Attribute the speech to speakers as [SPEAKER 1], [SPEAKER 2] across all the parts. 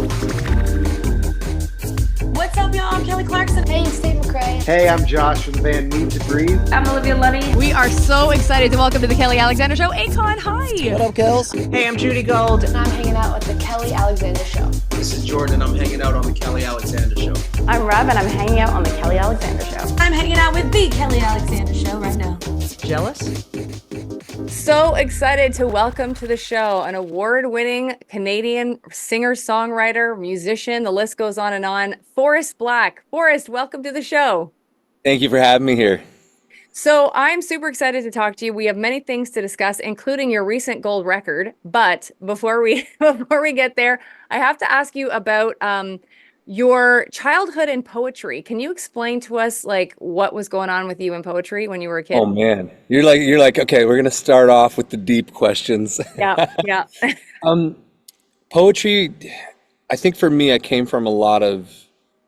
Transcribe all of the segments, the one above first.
[SPEAKER 1] What's up, y'all? I'm Kelly Clarkson.
[SPEAKER 2] Hey, it's Dave McRae.
[SPEAKER 3] Hey, I'm Josh from the band Need to Breathe.
[SPEAKER 1] I'm Olivia Lunny.
[SPEAKER 4] We are so excited to welcome to the Kelly Alexander Show, Akon. Hi.
[SPEAKER 5] What up, Kels?
[SPEAKER 6] Hey, I'm Judy Gold.
[SPEAKER 2] And I'm hanging out with the Kelly Alexander Show.
[SPEAKER 7] This is Jordan, and I'm hanging out on the Kelly Alexander Show.
[SPEAKER 8] I'm Rob, and I'm hanging out on the Kelly Alexander Show.
[SPEAKER 1] I'm hanging out with the Kelly Alexander Show right now.
[SPEAKER 6] Jealous?
[SPEAKER 4] So excited to welcome to the show an award-winning Canadian singer-songwriter, musician, the list goes on and on, Forrest Blakk. Forrest, welcome to the show.
[SPEAKER 5] Thank you for having me here.
[SPEAKER 4] So I'm super excited to talk to you. We have many things to discuss, including your recent gold record. But before we get there, I have to ask you about your childhood in poetry. Can you explain to us like what was going on with you in poetry when you were a kid?
[SPEAKER 5] Oh man, you're like, okay, we're gonna start off with the deep questions.
[SPEAKER 4] Yeah.
[SPEAKER 5] Poetry, I think for me, I came from a lot of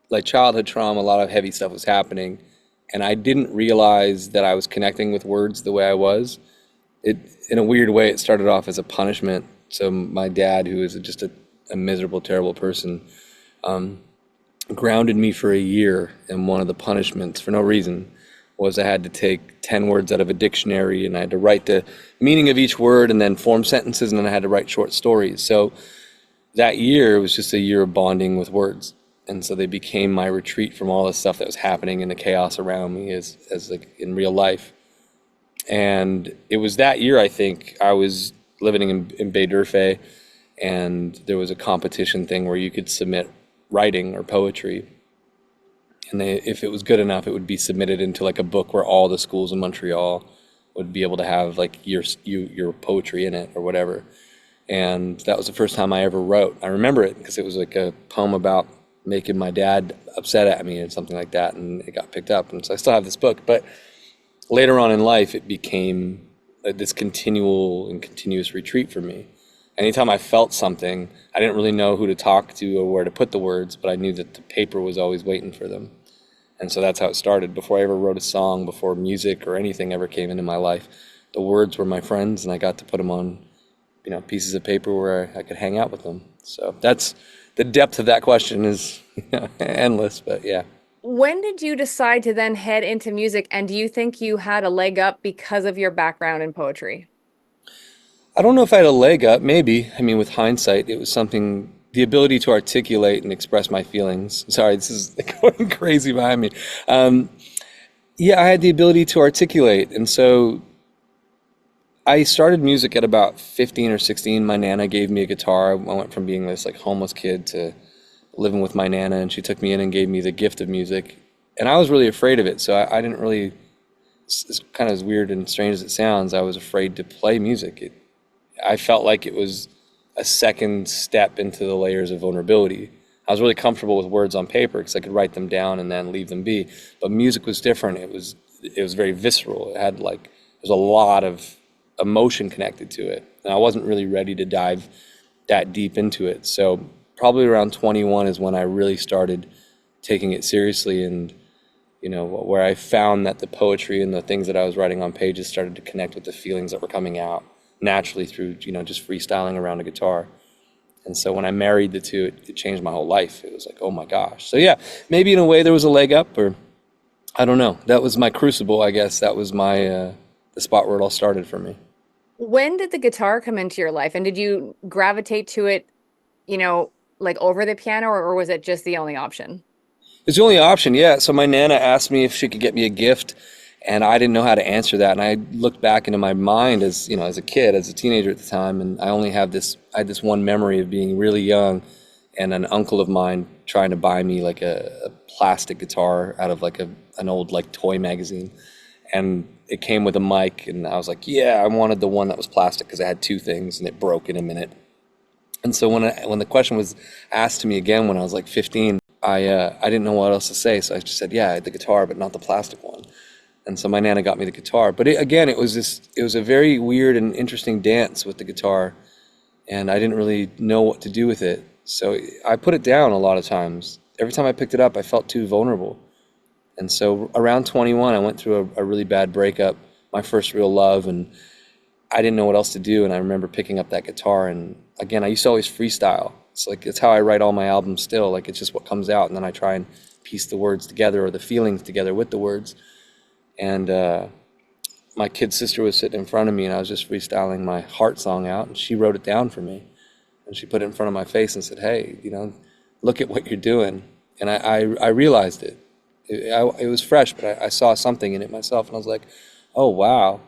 [SPEAKER 5] like childhood trauma, a lot of heavy stuff was happening, and I didn't realize that I was connecting with words the way I was. In a weird way, it started off as a punishment. So my dad, who is just a miserable, terrible person, grounded me for a year, and one of the punishments, for no reason, was I had to take 10 words out of a dictionary, and I had to write the meaning of each word and then form sentences, and then I had to write short stories. So that year was just a year of bonding with words. And so they became my retreat from all the stuff that was happening in the chaos around me as like in real life. And it was that year, I think, I was living in Bay d'Urfé, and there was a competition thing where you could submit writing or poetry, and if it was good enough, it would be submitted into like a book where all the schools in Montreal would be able to have like your poetry in it or whatever. And that was the first time I ever wrote. I remember it because it was like a poem about making my dad upset at me and something like that, and it got picked up, and so I still have this book. But later on in life, it became this continuous retreat for me. Anytime I felt something, I didn't really know who to talk to or where to put the words, but I knew that the paper was always waiting for them. And so that's how it started. Before I ever wrote a song, before music or anything ever came into my life, the words were my friends, and I got to put them on, pieces of paper where I could hang out with them. So that's the depth of that question is endless, but yeah.
[SPEAKER 4] When did you decide to then head into music, and do you think you had a leg up because of your background in poetry?
[SPEAKER 5] I don't know if I had a leg up, maybe. I mean, with hindsight, it was something, the ability to articulate and express my feelings. Sorry, this is going crazy behind me. Yeah, I had the ability to articulate. And so I started music at about 15 or 16. My Nana gave me a guitar. I went from being this like homeless kid to living with my Nana, and she took me in and gave me the gift of music. And I was really afraid of it. So I didn't really, it's kind of as weird and strange as it sounds, I was afraid to play music. I felt like it was a second step into the layers of vulnerability. I was really comfortable with words on paper because I could write them down and then leave them be. But music was different. It was very visceral. It had there's a lot of emotion connected to it. And I wasn't really ready to dive that deep into it. So probably around 21 is when I really started taking it seriously, and where I found that the poetry and the things that I was writing on pages started to connect with the feelings that were coming out naturally through just freestyling around a guitar. And so when I married the two, it changed my whole life. It was like, oh my gosh. So yeah, maybe in a way there was a leg up, or I don't know. That was my crucible, I guess. That was my the spot where it all started for me.
[SPEAKER 4] When did the guitar come into your life, and did you gravitate to it, like over the piano, or was it just the only option?
[SPEAKER 5] It's the only option, yeah. So my Nana asked me if she could get me a gift, and I didn't know how to answer that. And I looked back into my mind as a kid, as a teenager at the time, and I had this one memory of being really young and an uncle of mine trying to buy me like a plastic guitar out of like an old like toy magazine. And it came with a mic, and I was like, yeah, I wanted the one that was plastic because I had two things and it broke in a minute. And so when the question was asked to me again when I was like 15, I didn't know what else to say. So I just said, yeah, the guitar, but not the plastic one. And so my Nana got me the guitar. But it was a very weird and interesting dance with the guitar, and I didn't really know what to do with it. So I put it down a lot of times. Every time I picked it up, I felt too vulnerable. And so around 21, I went through a really bad breakup, my first real love, and I didn't know what else to do. And I remember picking up that guitar, and again, I used to always freestyle. It's like, it's how I write all my albums still. Like, it's just what comes out, and then I try and piece the words together or the feelings together with the words. And my kid sister was sitting in front of me, and I was just freestyling my heart song out, and she wrote it down for me. And she put it in front of my face and said, hey, look at what you're doing. And I realized it. It was fresh, but I saw something in it myself, and I was like, oh, wow.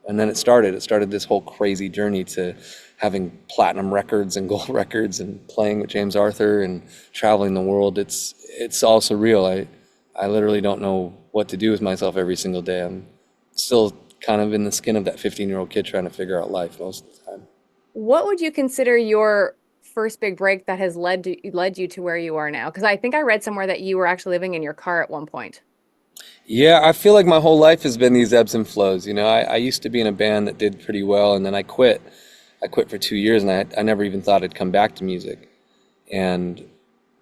[SPEAKER 5] And then it started this whole crazy journey to having platinum records and gold records and playing with James Arthur and traveling the world. It's all surreal. I literally don't know what to do with myself every single day. I'm still kind of in the skin of that 15-year-old kid trying to figure out life most of the time.
[SPEAKER 4] What would you consider your first big break that has led you to where you are now? Because I think I read somewhere that you were actually living in your car at one point.
[SPEAKER 5] Yeah, I feel like my whole life has been these ebbs and flows. I used to be in a band that did pretty well, and then I quit. I quit for 2 years, and I never even thought I'd come back to music. And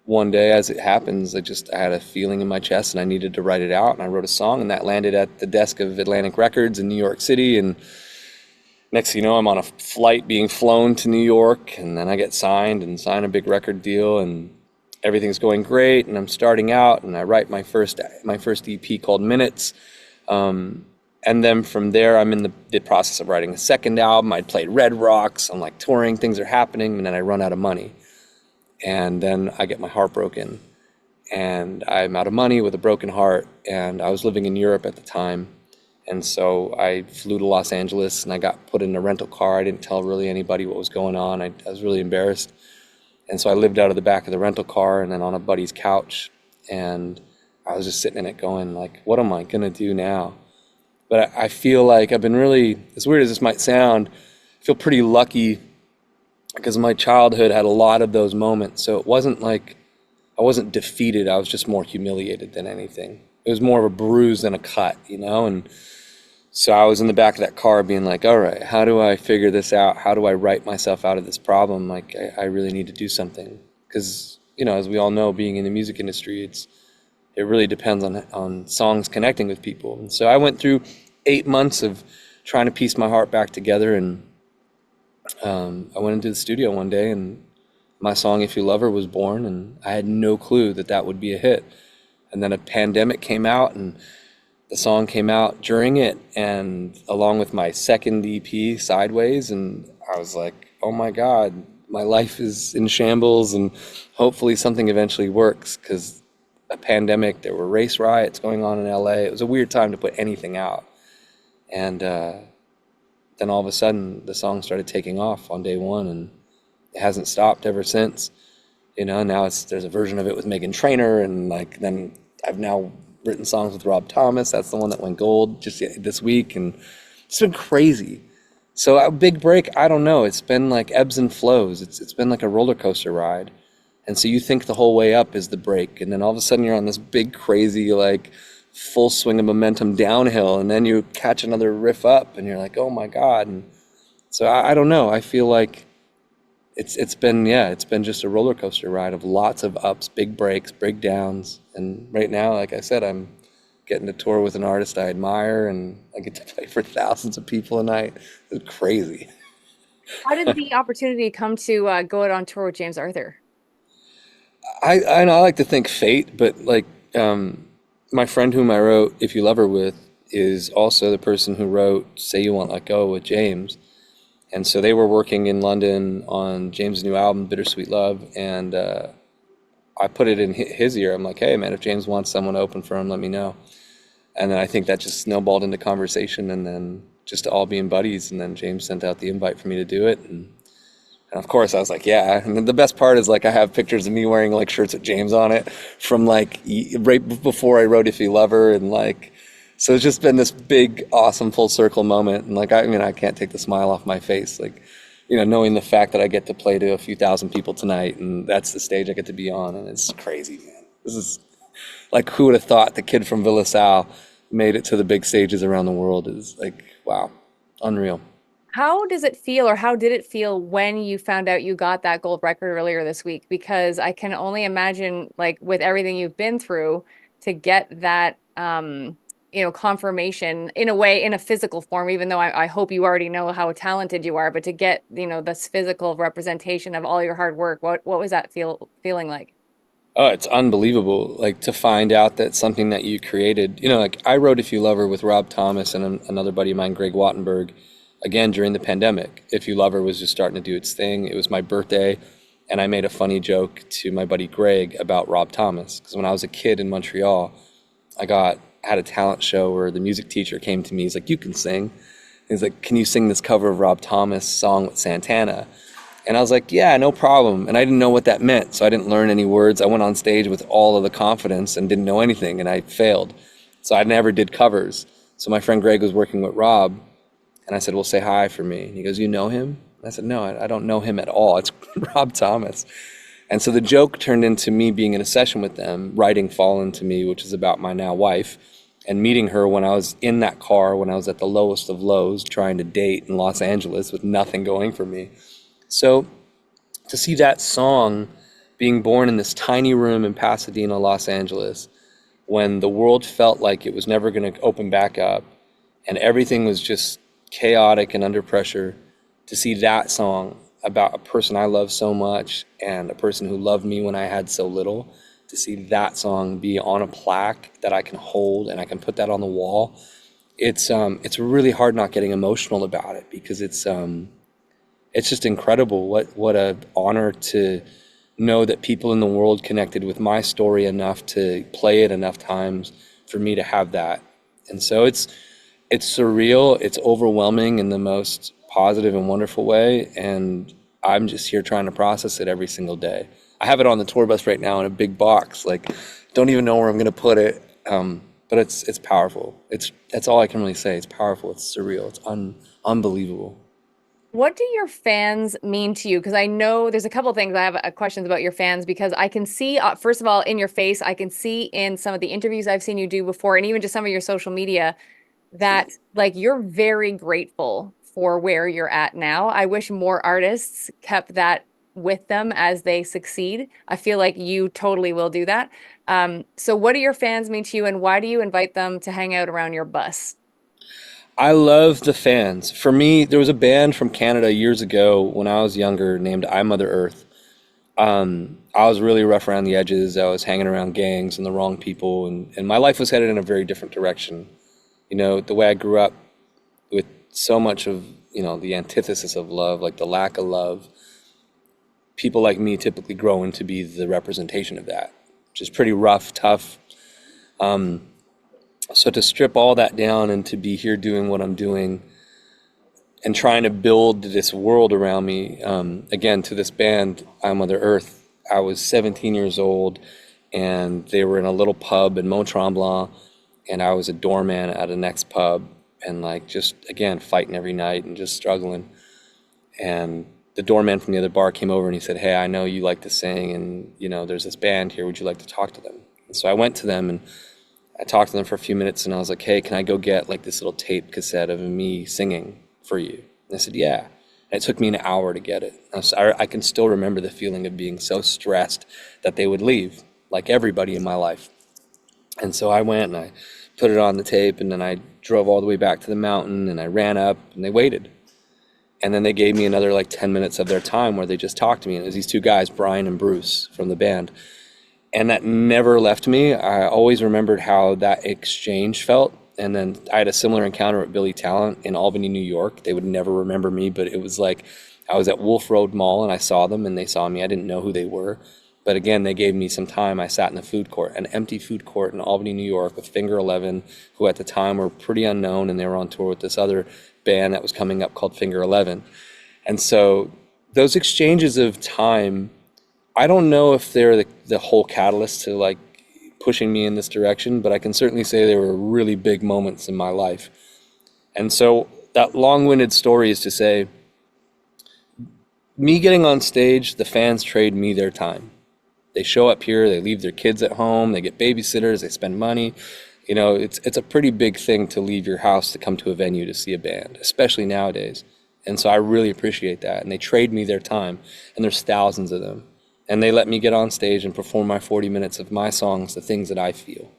[SPEAKER 5] one day, as it happens, I had a feeling in my chest, and I needed to write it out, and I wrote a song, and that landed at the desk of Atlantic Records in New York City, and next thing you know, I'm on a flight being flown to New York, and then I get signed and sign a big record deal, and everything's going great, and I'm starting out, and I write my first EP called Minutes. And then from there, I'm in the process of writing a second album. I played Red Rocks. I'm like touring, things are happening, and then I run out of money. And then I get my heart broken, and I'm out of money with a broken heart, and I was living in Europe at the time. And so I flew to Los Angeles, and I got put in a rental car. I didn't tell really anybody what was going on. I was really embarrassed. And so I lived out of the back of the rental car and then on a buddy's couch. And I was just sitting in it going like, what am I going to do now? But I feel like I've been really, as weird as this might sound, I feel pretty lucky because my childhood had a lot of those moments. So it wasn't like I wasn't defeated. I was just more humiliated than anything. It was more of a bruise than a cut, And so I was in the back of that car being like, all right, how do I figure this out? How do I write myself out of this problem? Like, I really need to do something. Because, as we all know, being in the music industry, it really depends on songs connecting with people. And so I went through 8 months of trying to piece my heart back together. And I went into the studio one day, and my song, If You Love Her, was born. And I had no clue that would be a hit. And then a pandemic came out, and the song came out during it, and along with my second EP, Sideways, and I was like, oh my God, my life is in shambles, and hopefully something eventually works, because a pandemic, there were race riots going on in LA. It was a weird time to put anything out. And then all of a sudden, the song started taking off on day one, and it hasn't stopped ever since. Now there's a version of it with Meghan Trainor, and then I've now written songs with Rob Thomas. That's the one that went gold just this week, and it's been crazy. So a big break, I don't know. It's been like ebbs and flows. It's been like a roller coaster ride. And so you think the whole way up is the break, and then all of a sudden you're on this big, crazy, like full swing of momentum downhill, and then you catch another riff up, and you're like, oh my God. And so I don't know. I feel like it's been just a roller coaster ride of lots of ups, big breaks, big downs. And right now, like I said, I'm getting to tour with an artist I admire, and I get to play for thousands of people a night. It's crazy.
[SPEAKER 4] How did the opportunity come to go out on tour with James Arthur?
[SPEAKER 5] I know I like to think fate, but my friend whom I wrote If You Love Her with is also the person who wrote Say You Won't Let Go with James. And so they were working in London on James' new album, Bittersweet Love, and I put it in his ear. I'm like, hey, man, if James wants someone to open for him, let me know. And then I think that just snowballed into conversation, and then just to all being buddies. And then James sent out the invite for me to do it. And of course, I was like, yeah. And then the best part is, I have pictures of me wearing, shirts with James on it from, right before I wrote If You Love Her. And, so it's just been this big, awesome full circle moment. And I can't take the smile off my face. Knowing the fact that I get to play to a few thousand people tonight, and that's the stage I get to be on. And it's crazy, man. This is who would have thought the kid from Villa Sal made it to the big stages around the world is wow, unreal.
[SPEAKER 4] How does it feel, or how did it feel when you found out you got that gold record earlier this week? Because I can only imagine, with everything you've been through, to get that, confirmation in a way, in a physical form, even though I hope you already know how talented you are, but to get, this physical representation of all your hard work, what was that feeling like?
[SPEAKER 5] Oh, it's unbelievable. Like to find out that something that you created, like I wrote If You Love Her with Rob Thomas and another buddy of mine, Greg Wattenberg, again during the pandemic. If You Love Her was just starting to do its thing. It was my birthday, and I made a funny joke to my buddy Greg about Rob Thomas. Because when I was a kid in Montreal, had a talent show where the music teacher came to me. He's like, "You can sing." He's like, "Can you sing this cover of Rob Thomas' song with Santana?" And I was like, "Yeah, no problem." And I didn't know what that meant, so I didn't learn any words. I went on stage with all of the confidence and didn't know anything, and I failed. So I never did covers. So my friend Greg was working with Rob, and I said, "Well, say hi for me." And he goes, "You know him?" And I said, "No, I don't know him at all. It's Rob Thomas." And so the joke turned into me being in a session with them, writing Fallen to Me, which is about my now wife, and meeting her when I was in that car, when I was at the lowest of lows, trying to date in Los Angeles with nothing going for me. So to see that song being born in this tiny room in Pasadena, Los Angeles, when the world felt like it was never going to open back up and everything was just chaotic and under pressure, to see that song about a person I love so much and a person who loved me when I had so little, to see that song be on a plaque that I can hold and I can put that on the wall, it's really hard not getting emotional about it, because it's just incredible. What a honor to know that people in the world connected with my story enough to play it enough times for me to have that. And so it's surreal, it's overwhelming in the most positive and wonderful way, and I'm just here trying to process it every single day. I have it on the tour bus right now in a big box, like don't even know where I'm gonna put it, but it's powerful. That's all I can really say. It's powerful, it's surreal, it's unbelievable.
[SPEAKER 4] What do your fans mean to you? Because I know there's a couple things I have questions about your fans, because I can see, first of all, in your face, I can see in some of the interviews I've seen you do before, and even just some of your social media, that like you're very grateful for where you're at now. I wish more artists kept that with them as they succeed. I feel like you totally will do that. So what do your fans mean to you, and why do you invite them to hang out around your bus?
[SPEAKER 5] I love the fans. For me, there was a band from Canada years ago when I was younger named I Mother Earth. I was really rough around the edges. I was hanging around gangs and the wrong people, and my life was headed in a very different direction. The way I grew up with so much of, the antithesis of love, like the lack of love, people like me typically grow into be the representation of that, which is pretty rough, tough. So to strip all that down and to be here doing what I'm doing and trying to build this world around me, again, to this band, I Mother Earth, I was 17 years old, and they were in a little pub in Mont Tremblant, and I was a doorman at a next pub, and like just, again, fighting every night and just struggling. And the doorman from the other bar came over and he said, "Hey, I know you like to sing, and there's this band here, would you like to talk to them?" And so I went to them and I talked to them for a few minutes, and I was like, "Hey, can I go get like this little tape cassette of me singing for you?" And they said, "Yeah." And it took me an hour to get it. I can still remember the feeling of being so stressed that they would leave, like everybody in my life. And so I went and I put it on the tape, and then I drove all the way back to the mountain, and I ran up, and they waited. And then they gave me another like 10 minutes of their time where they just talked to me. And it was these two guys, Brian and Bruce from the band. And that never left me. I always remembered how that exchange felt. And then I had a similar encounter with Billy Talent in Albany, New York. They would never remember me, but it was like I was at Wolf Road Mall and I saw them and they saw me. I didn't know who they were. But again, they gave me some time. I sat in the food court, an empty food court in Albany, New York with Finger 11, who at the time were pretty unknown, and they were on tour with this other band that was coming up called Finger 11. And so those exchanges of time, I don't know if they're the whole catalyst to like pushing me in this direction, but I can certainly say they were really big moments in my life. And so that long-winded story is to say, me getting on stage, the fans trade me their time. They show up here, they leave their kids at home, they get babysitters, they spend money. It's a pretty big thing to leave your house to come to a venue to see a band, especially nowadays. And so I really appreciate that. And they trade me their time, and there's thousands of them. And they let me get on stage and perform my 40 minutes of my songs, the things that I feel.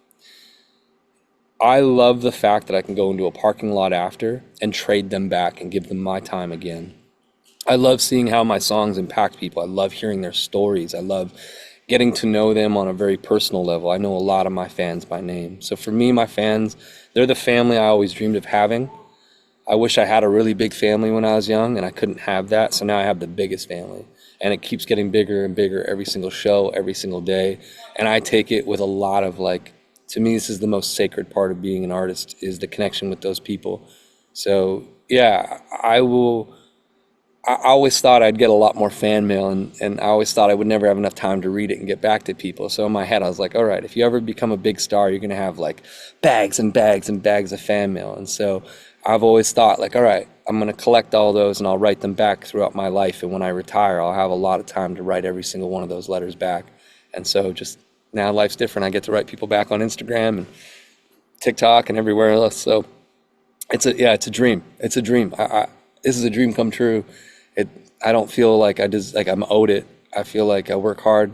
[SPEAKER 5] I love the fact that I can go into a parking lot after and trade them back and give them my time again. I love seeing how my songs impact people. I love hearing their stories. I love getting to know them on a very personal level. I know a lot of my fans by name. So for me, my fans, they're the family I always dreamed of having. I wish I had a really big family when I was young, and I couldn't have that. So now I have the biggest family, and it keeps getting bigger and bigger every single show, every single day. And I take it with a lot of like, to me, this is the most sacred part of being an artist, is the connection with those people. So yeah, I always thought I'd get a lot more fan mail, and I always thought I would never have enough time to read it and get back to people. So in my head, I was like, all right, if you ever become a big star, you're going to have like bags and bags and bags of fan mail. And so I've always thought like, all right, I'm going to collect all those and I'll write them back throughout my life. And when I retire, I'll have a lot of time to write every single one of those letters back. And so just now life's different. I get to write people back on Instagram and TikTok and everywhere else. So it's a dream. It's a dream. This is a dream come true. I don't feel like I'm owed it. I feel like I work hard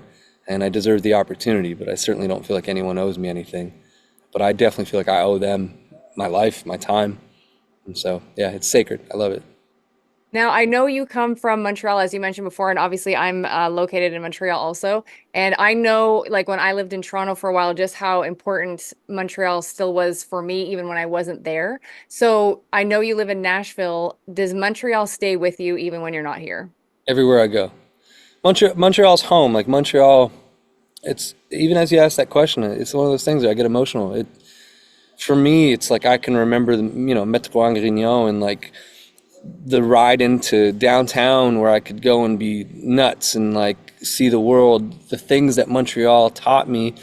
[SPEAKER 5] and I deserve the opportunity, but I certainly don't feel like anyone owes me anything. But I definitely feel like I owe them my life, my time. And so, yeah, it's sacred. I love it.
[SPEAKER 4] Now, I know you come from Montreal, as you mentioned before, and obviously I'm located in Montreal also. And I know, like, when I lived in Toronto for a while, just how important Montreal still was for me, even when I wasn't there. So I know you live in Nashville. Does Montreal stay with you even when you're not here?
[SPEAKER 5] Everywhere I go. Montreal's home. Like Montreal, it's, even as you ask that question, it's one of those things that I get emotional. For me, it's like I can remember Metro Grignon and like the ride into downtown where I could go and be nuts and like see the world, the things that Montreal taught me,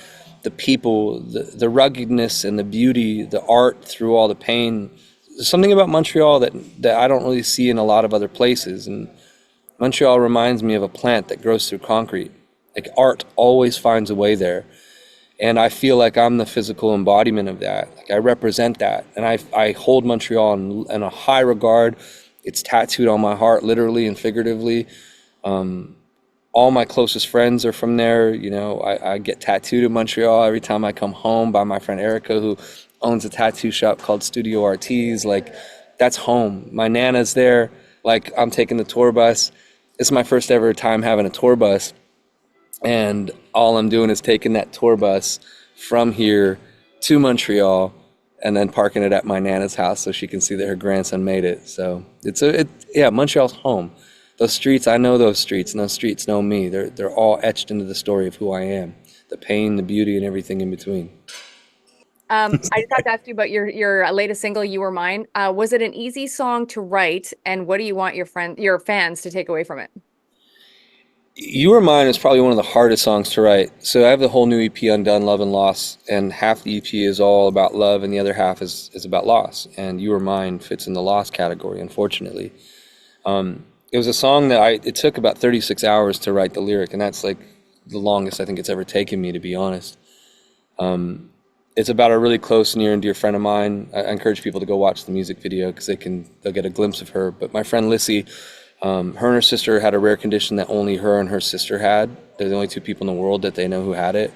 [SPEAKER 5] the people, the ruggedness and the beauty, the art through all the pain. There's something about Montreal that I don't really see in a lot of other places. And Montreal reminds me of a plant that grows through concrete. Like art always finds a way there. And I feel like I'm the physical embodiment of that. Like I represent that. And I hold Montreal in a high regard. It's tattooed on my heart, literally and figuratively. All my closest friends are from there. I get tattooed in Montreal every time I come home by my friend Erica, who owns a tattoo shop called Studio Artis. Like, that's home. My Nana's there. Like, I'm taking the tour bus. It's my first ever time having a tour bus. And all I'm doing is taking that tour bus from here to Montreal and then parking it at my Nana's house so she can see that her grandson made it. So Montreal's home. Those streets, I know those streets, and those streets know me. They're all etched into the story of who I am. The pain, the beauty, and everything in between.
[SPEAKER 4] I just have to ask you about your latest single, "You Were Mine." Was it an easy song to write, and what do you want your fans to take away from it?
[SPEAKER 5] You Were Mine is probably one of the hardest songs to write. So I have the whole new EP, Undone, Love and Loss, and half the EP is all about love and the other half is about loss. And You Were Mine fits in the loss category, unfortunately. It was a song that it took about 36 hours to write the lyric, and that's like the longest I think it's ever taken me, to be honest. It's about a really close, near and dear friend of mine. I encourage people to go watch the music video because they'll get a glimpse of her. But my friend Lissy, her and her sister had a rare condition that only her and her sister had. They're the only two people in the world that they know who had it.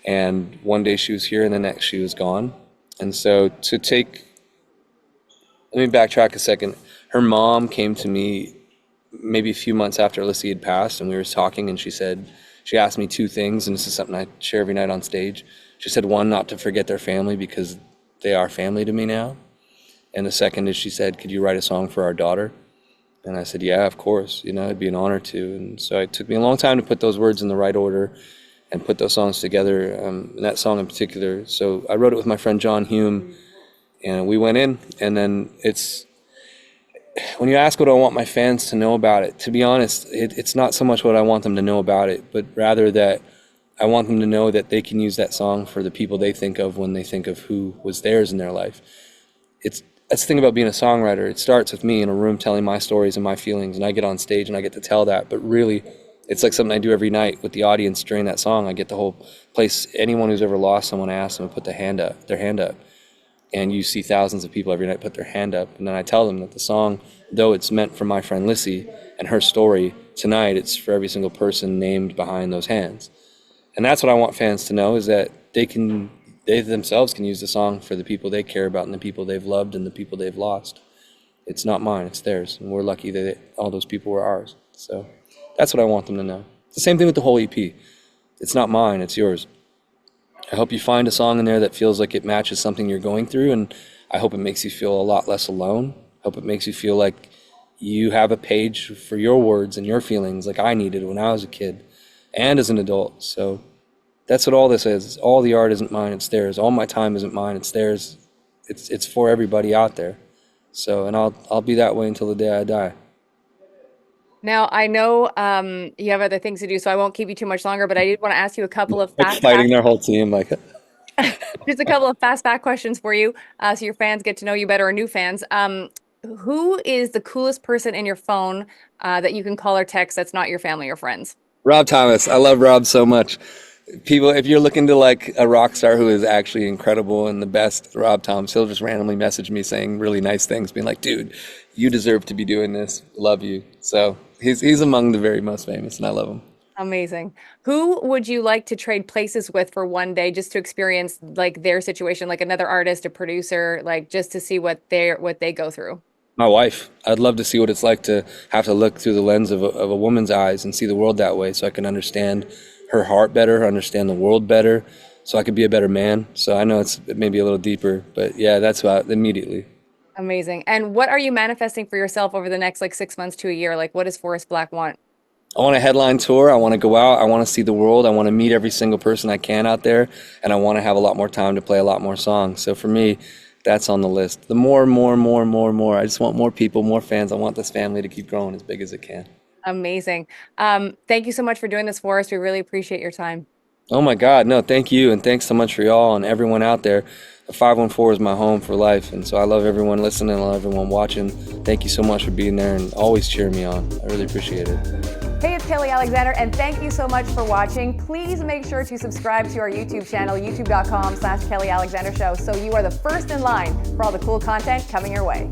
[SPEAKER 5] And one day she was here and the next she was gone. And so let me backtrack a second. Her mom came to me maybe a few months after Lissy had passed, and we were talking, and she asked me two things, and this is something I share every night on stage. She said, one, not to forget their family because they are family to me now. And the second is she said, could you write a song for our daughter? And I said, yeah, of course, it'd be an honor to. And so it took me a long time to put those words in the right order and put those songs together, and that song in particular. So I wrote it with my friend John Hume, and we went in, and then when you ask what I want my fans to know about it, to be honest, it's not so much what I want them to know about it, but rather that I want them to know that they can use that song for the people they think of when they think of who was theirs in their life. That's the thing about being a songwriter. It starts with me in a room telling my stories and my feelings, and I get on stage and I get to tell that. But really, it's like something I do every night with the audience during that song. I get the whole place, anyone who's ever lost someone, I ask them to put their hand up. And you see thousands of people every night put their hand up. And then I tell them that the song, though it's meant for my friend Lissy and her story, tonight it's for every single person named behind those hands. And that's what I want fans to know, is that they can they themselves can use the song for the people they care about and the people they've loved and the people they've lost. It's not mine, it's theirs. And we're lucky that all those people were ours. So that's what I want them to know. It's the same thing with the whole EP. It's not mine, it's yours. I hope you find a song in there that feels like it matches something you're going through, and I hope it makes you feel a lot less alone. I hope it makes you feel like you have a page for your words and your feelings like I needed when I was a kid and as an adult. So that's what all this is. All the art isn't mine, it's theirs. All my time isn't mine, it's theirs. It's for everybody out there. So, and I'll be that way until the day I die.
[SPEAKER 4] Now, I know you have other things to do, so I won't keep you too much longer, but I did want to ask you a couple of
[SPEAKER 5] Like
[SPEAKER 4] fast
[SPEAKER 5] fighting
[SPEAKER 4] fact,
[SPEAKER 5] their whole team, like
[SPEAKER 4] just a couple of fast fact questions for you, so your fans get to know you better, or new fans. Who is the coolest person in your phone that you can call or text that's not your family or friends?
[SPEAKER 5] Rob Thomas. I love Rob so much. People, if you're looking to like a rock star who is actually incredible and the best, Rob Thomas, he'll just randomly message me saying really nice things, being like, dude, you deserve to be doing this. Love you. So he's among the very most famous, and I love him.
[SPEAKER 4] Amazing. Who would you like to trade places with for one day, just to experience like their situation, like another artist, a producer, like just to see what they go through?
[SPEAKER 5] My wife. I'd love to see what it's like to have to look through the lens of a woman's eyes and see the world that way, so I can understand her heart better, understand the world better, so I could be a better man. So I know it's maybe a little deeper, but yeah, that's what immediately.
[SPEAKER 4] Amazing. And what are you manifesting for yourself over the next like 6 months to a year? Like, what does Forrest Blakk want?
[SPEAKER 5] I want a headline tour. I want to go out. I want to see the world. I want to meet every single person I can out there, and I want to have a lot more time to play a lot more songs. So for me, that's on the list. The more. I just want more people, more fans. I want this family to keep growing as big as it can.
[SPEAKER 4] Amazing. Thank you so much for doing this for us. We really appreciate your time.
[SPEAKER 5] Oh my God, no, thank you, and thanks so much for y'all and everyone out there. The 514 is my home for life, and so I love everyone listening, I love everyone watching. Thank you so much for being there and always cheering me on. I really appreciate it.
[SPEAKER 8] Hey, it's Kelly Alexander, and thank you so much for watching. Please make sure to subscribe to our YouTube channel, youtube.com/Kelly Alexander Show, so you are the first in line for all the cool content coming your way.